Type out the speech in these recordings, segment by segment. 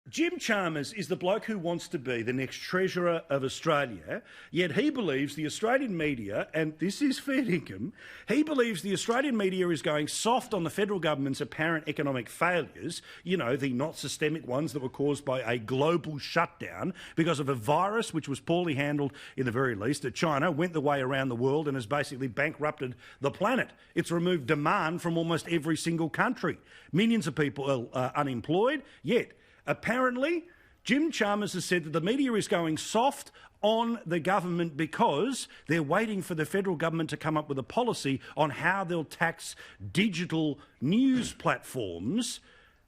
Jim Chalmers is the bloke who wants to be the next Treasurer of Australia, yet he believes the Australian media, and this is fair dinkum, he believes the Australian media is going soft on the federal government's apparent economic failures, you know, the not systemic ones that were caused by a global shutdown because of a virus which was poorly handled, in the very least, at China, went the way around the world and has basically bankrupted the planet. It's removed demand from almost every single country. Millions of people are unemployed, yet apparently, Jim Chalmers has said that the media is going soft on the government because they're waiting for the federal government to come up with a policy on how they'll tax digital news platforms,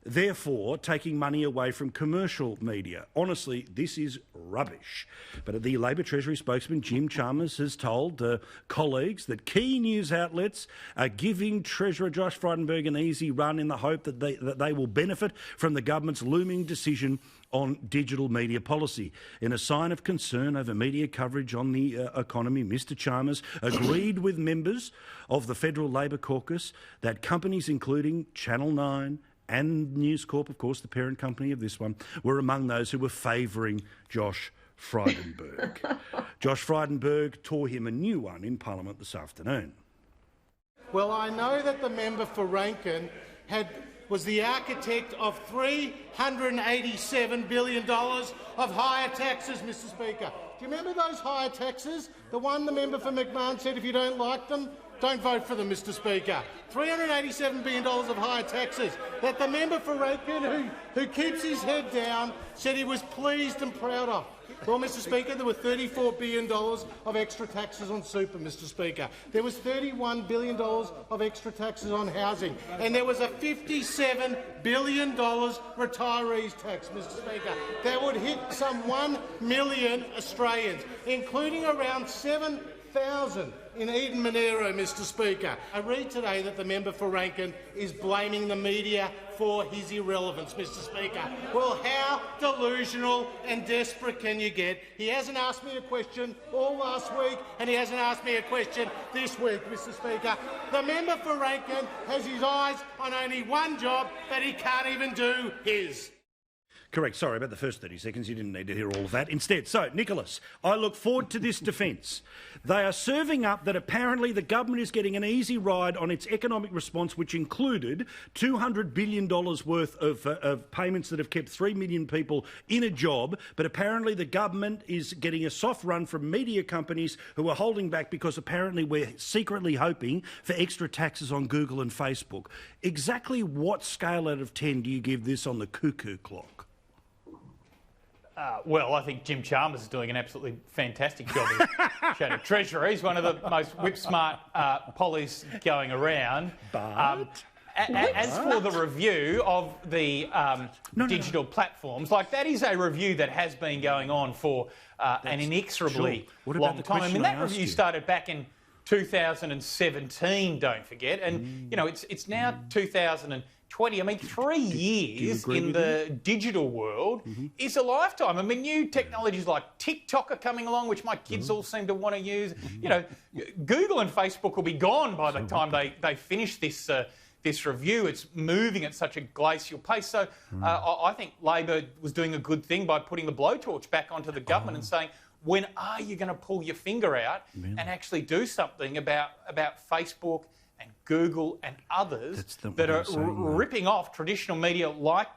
therefore taking money away from commercial media. Honestly, this is rubbish. But the Labor Treasury spokesman Jim Chalmers has told colleagues that key news outlets are giving Treasurer Josh Frydenberg an easy run in the hope that they will benefit from the government's looming decision on digital media policy. In a sign of concern over media coverage on the economy, Mr Chalmers agreed with members of the Federal Labor caucus that companies including Channel 9 and News Corp, of course, the parent company of this one, were among those who were favouring Josh Frydenberg. Josh Frydenberg tore him a new one in Parliament this afternoon. Well, I know that the member for Rankin was the architect of $387 billion of higher taxes, Mr Speaker. Do you remember those higher taxes? The one the member for McMahon said if you don't like them, don't vote for them, Mr Speaker. $387 billion of higher taxes that the member for Rankin, who keeps his head down, said he was pleased and proud of. Well, Mr Speaker, there were $34 billion of extra taxes on super, Mr Speaker. There was $31 billion of extra taxes on housing. And there was a $57 billion retirees tax, Mr Speaker, that would hit some 1 million Australians, including around 7,000 in Eden Monero, Mr Speaker. I read today that the member for Rankin is blaming the media for his irrelevance, Mr Speaker. Well, how delusional and desperate can you get? He hasn't asked me a question all last week, and he hasn't asked me a question this week, Mr Speaker. The member for Rankin has his eyes on only one job that he can't even do, his. Correct. Sorry about the first 30 seconds. You didn't need to hear all of that. Instead, so, Nicholas, I look forward to this defence. They are serving up that apparently the government is getting an easy ride on its economic response, which included $200 billion worth of payments that have kept 3 million people in a job. But apparently the government is getting a soft run from media companies who are holding back because apparently we're secretly hoping for extra taxes on Google and Facebook. Exactly what scale out of 10 do you give this on the cuckoo clock? Well, I think Jim Chalmers is doing an absolutely fantastic job as Shadow Treasurer. He's one of the most whip-smart pollies going around. But as for the review of the digital platforms, like that is a review that has been going on for an inexorably long time. I mean, that review started back in 2017, don't forget, and you know it's now 2020. I mean, 3 years in the digital world is a lifetime. I mean, new technologies like TikTok are coming along, which my kids all seem to want to use. You know, Google and Facebook will be gone by the time they finish this review. It's moving at such a glacial pace. So I think Labor was doing a good thing by putting the blowtorch back onto the government and saying, when are you going to pull your finger out and actually do something about Facebook and Google and others that are ripping off traditional media like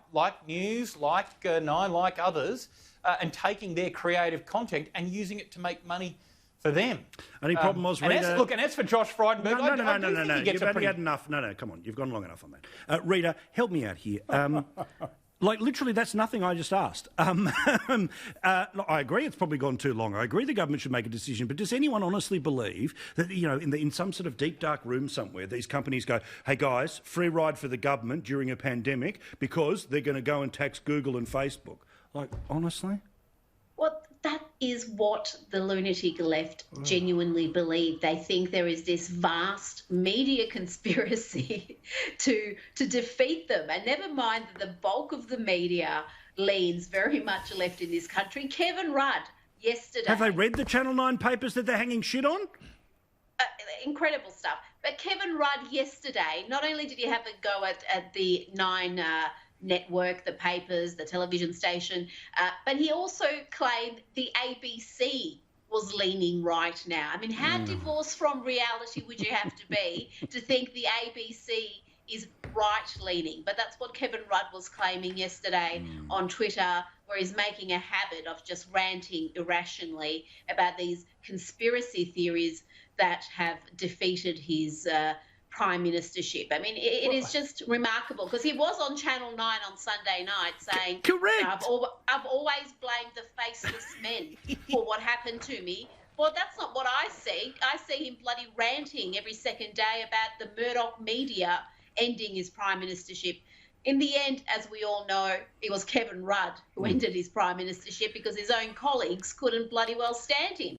News, like Nine, like others, and taking their creative content and using it to make money for them. Only problem was, Rita... And as for Josh Frydenberg, no. You've only had enough. No, come on. You've gone long enough on that. Rita, help me out here. Like, literally, that's nothing I just asked. I agree it's probably gone too long. I agree the government should make a decision, but does anyone honestly believe that, you know, in some sort of deep, dark room somewhere, these companies go, hey, guys, free ride for the government during a pandemic because they're going to go and tax Google and Facebook? Like, honestly? Well, that is what the lunatic left genuinely believe. They think there is this vast media conspiracy to defeat them. And never mind that the bulk of the media leans very much left in this country. Kevin Rudd yesterday... Have they read the Channel 9 papers that they're hanging shit on? Incredible stuff. But Kevin Rudd yesterday, not only did he have a go at the Nine network, the papers, the television station. But he also claimed the ABC was leaning right now. I mean, how divorced from reality would you have to be to think the ABC is right-leaning? But that's what Kevin Rudd was claiming yesterday on Twitter, where he's making a habit of just ranting irrationally about these conspiracy theories that have defeated his prime ministership. I mean, it is just remarkable, because he was on Channel 9 on Sunday night saying, Correct. I've always blamed the faceless men for what happened to me. Well, that's not what I see. I see him bloody ranting every second day about the Murdoch media ending his prime ministership. In the end, as we all know, it was Kevin Rudd who ended his prime ministership because his own colleagues couldn't bloody well stand him.